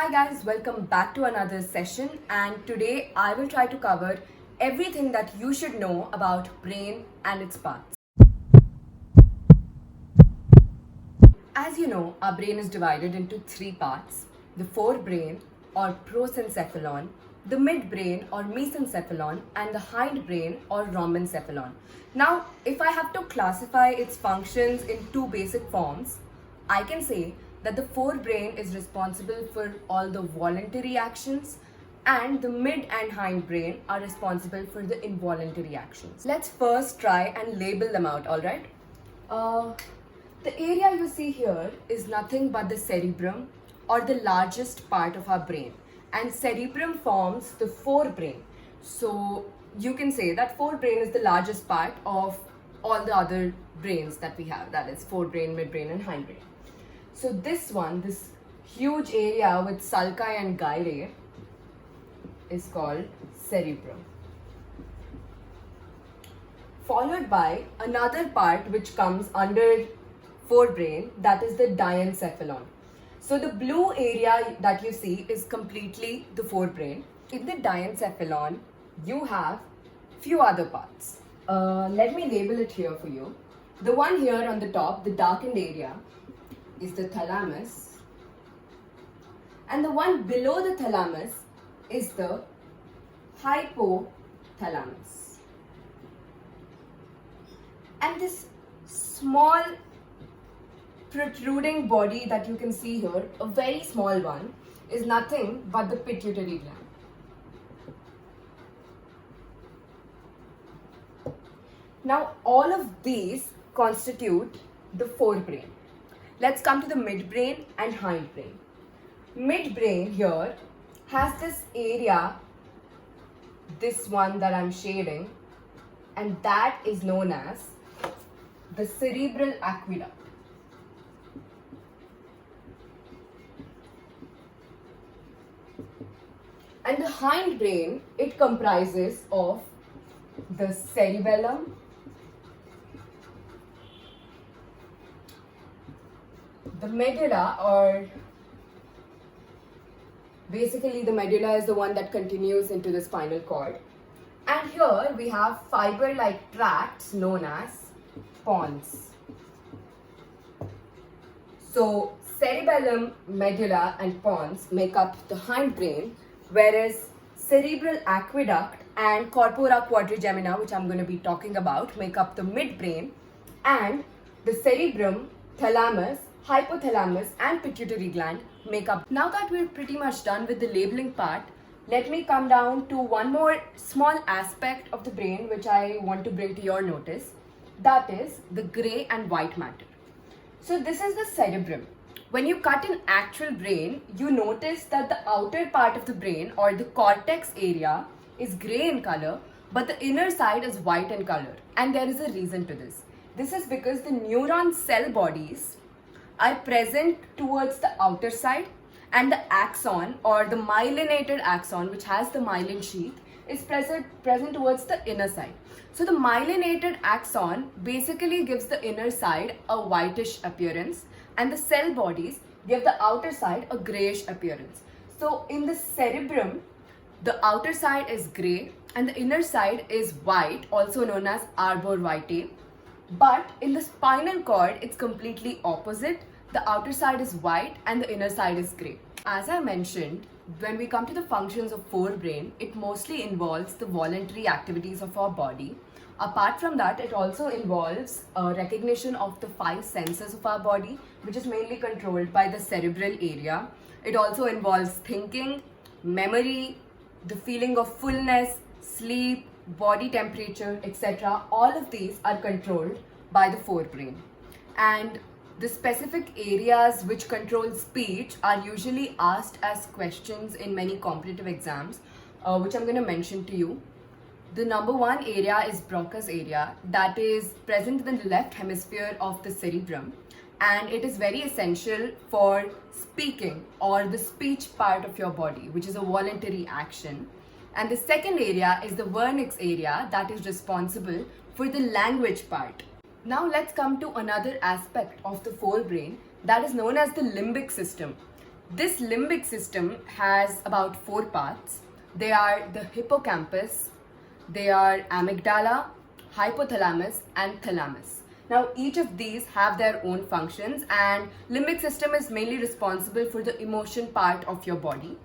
Hi guys, welcome back to another session, and today I will try to cover everything that you should know about brain and its parts. As you know, our brain is divided into three parts: the forebrain or prosencephalon, the midbrain or mesencephalon, and the hindbrain or rhombencephalon. Now, if I have to classify its functions in two basic forms, I can say that the forebrain is responsible for all the voluntary actions, and the mid and hindbrain are responsible for the involuntary actions. Let's first try and label them out, alright? The area you see here is nothing but the cerebrum, or the largest part of our brain, and cerebrum forms the forebrain. So you can say that forebrain is the largest part of all the other brains that we have, that is forebrain, midbrain and hindbrain. So this huge area with sulci and gyri is called cerebrum. Followed by another part which comes under forebrain, that is the diencephalon. So the blue area that you see is completely the forebrain. In the diencephalon, you have few other parts. Let me label it here for you. The one here on the top, the darkened area, is the thalamus, and the one below the thalamus is the hypothalamus. And this small protruding body that you can see here, a very small one, is nothing but the pituitary gland. Now all of these constitute the forebrain. Let's come to the midbrain and hindbrain. Midbrain here has this area, this one that I'm shading, and that is known as the cerebral aqueduct. And the hindbrain, it comprises of the cerebellum, the medulla, or basically the medulla is the one that continues into the spinal cord. And here we have fiber-like tracts known as pons. So cerebellum, medulla and pons make up the hindbrain, whereas cerebral aqueduct and corpora quadrigemina, which I'm going to be talking about, make up the midbrain, and the cerebrum, thalamus, hypothalamus and pituitary gland make up. Now that we're pretty much done with the labeling part, let me come down to one more small aspect of the brain which I want to bring to your notice. That is the grey and white matter. So this is the cerebrum. When you cut an actual brain, you notice that the outer part of the brain, or the cortex area, is grey in color, but the inner side is white in color. And there is a reason to this. This is because the neuron cell bodies are present towards the outer side, and the axon, or the myelinated axon, which has the myelin sheath, is present towards the inner side. So the myelinated axon basically gives the inner side a whitish appearance, and the cell bodies give the outer side a grayish appearance. So in the cerebrum, the outer side is grey and the inner side is white, also known as arbor vitae. But in the spinal cord, it's completely opposite. The outer side is white and the inner side is grey. As I mentioned, when we come to the functions of forebrain, it mostly involves the voluntary activities of our body. Apart from that, it also involves recognition of the five senses of our body, which is mainly controlled by the cerebral area. It also involves thinking, memory, the feeling of fullness, sleep, body temperature, etc. All of these are controlled by the forebrain. And the specific areas which control speech are usually asked as questions in many competitive exams, which I'm going to mention to you. The number one area is Broca's area, that is present in the left hemisphere of the cerebrum, and it is very essential for speaking, or the speech part of your body, which is a voluntary action. And the second area is the vernix area, that is responsible for the language part. Now let's come to another aspect of the forebrain, that is known as the limbic system. This limbic system has about 4 parts. They are the hippocampus, they are amygdala, hypothalamus and thalamus. Now each of these have their own functions, and limbic system is mainly responsible for the emotion part of your body.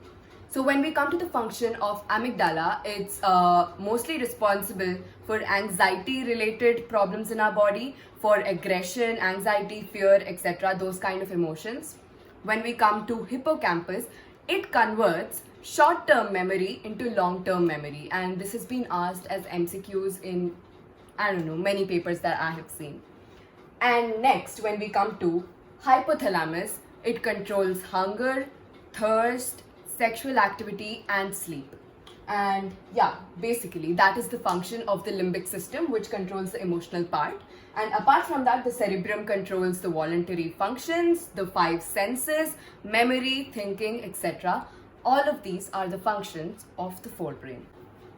So when we come to the function of amygdala, it's mostly responsible for anxiety related problems in our body, for aggression, anxiety, fear, etc., those kind of emotions. When we come to hippocampus, it converts short-term memory into long-term memory, and this has been asked as MCQs in, I don't know, many papers that I have seen. And next, when we come to hypothalamus, it controls hunger, thirst, sexual activity and sleep. And yeah, basically that is the function of the limbic system, which controls the emotional part. And apart from that, the cerebrum controls the voluntary functions, the 5 senses, memory, thinking, etc. All of these are the functions of the forebrain.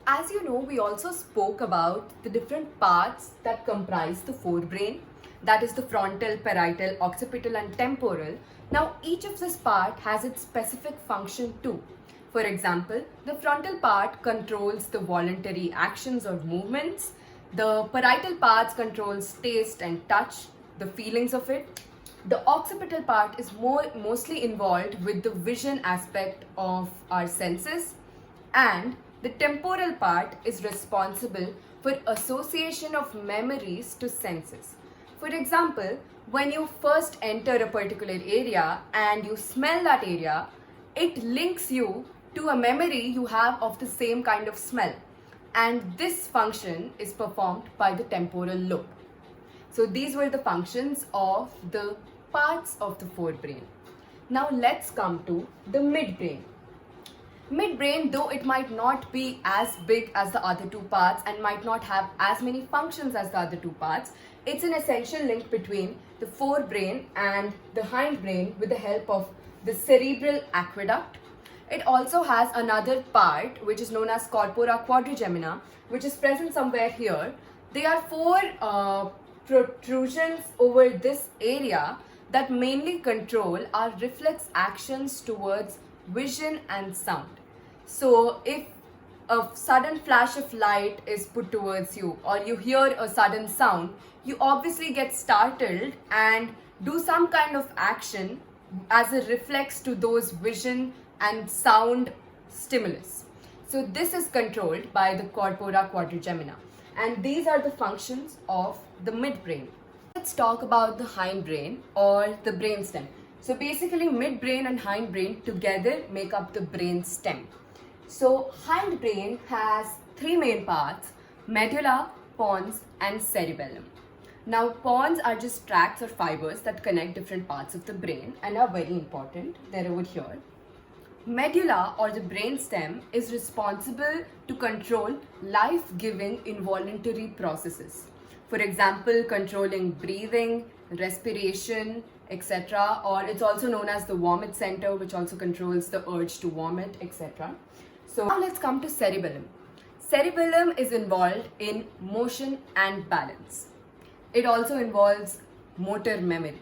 As you know, we also spoke about the different parts that comprise the forebrain. That is the frontal, parietal, occipital and temporal. Now each of this part has its specific function too. For example, the frontal part controls the voluntary actions or movements. The parietal parts controls taste and touch, the feelings of it. The occipital part is mostly involved with the vision aspect of our senses, and the temporal part is responsible for association of memories to senses. For example, when you first enter a particular area and you smell that area, it links you to a memory you have of the same kind of smell. And this function is performed by the temporal lobe. So these were the functions of the parts of the forebrain. Now let's come to the midbrain. Midbrain, though it might not be as big as the other 2 parts and might not have as many functions as the other 2 parts, it's an essential link between the forebrain and the hindbrain with the help of the cerebral aqueduct. It also has another part which is known as corpora quadrigemina, which is present somewhere here. There are 4 protrusions over this area that mainly control our reflex actions towards vision and sound. So if a sudden flash of light is put towards you, or you hear a sudden sound, you obviously get startled and do some kind of action as a reflex to those vision and sound stimulus. So this is controlled by the corpora quadrigemina, and these are the functions of the midbrain. Let's talk about the hindbrain or the brainstem. So basically midbrain and hindbrain together make up the brainstem. So hindbrain has 3 main parts: medulla, pons and cerebellum. Now pons are just tracts or fibers that connect different parts of the brain and are very important. They're over here. Medulla or the brainstem is responsible to control life-giving involuntary processes. For example, controlling breathing, respiration, etc. Or it's also known as the vomit center, which also controls the urge to vomit, etc. So now let's come to cerebellum. Cerebellum is involved in motion and balance. It also involves motor memory.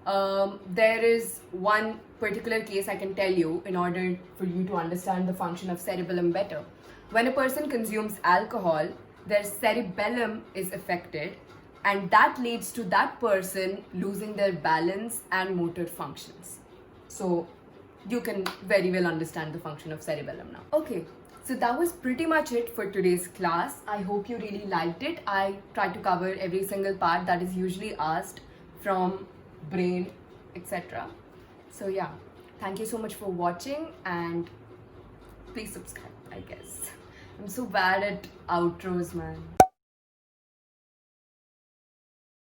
There is one particular case I can tell you in order for you to understand the function of cerebellum better. When a person consumes alcohol, their cerebellum is affected, and that leads to that person losing their balance and motor functions. So you can very well understand the function of cerebellum now. Okay, so that was pretty much it for today's class. I hope you really liked it. I tried to cover every single part that is usually asked from brain, etc. So yeah, thank you so much for watching, and please subscribe, I guess. I'm so bad at outros, man.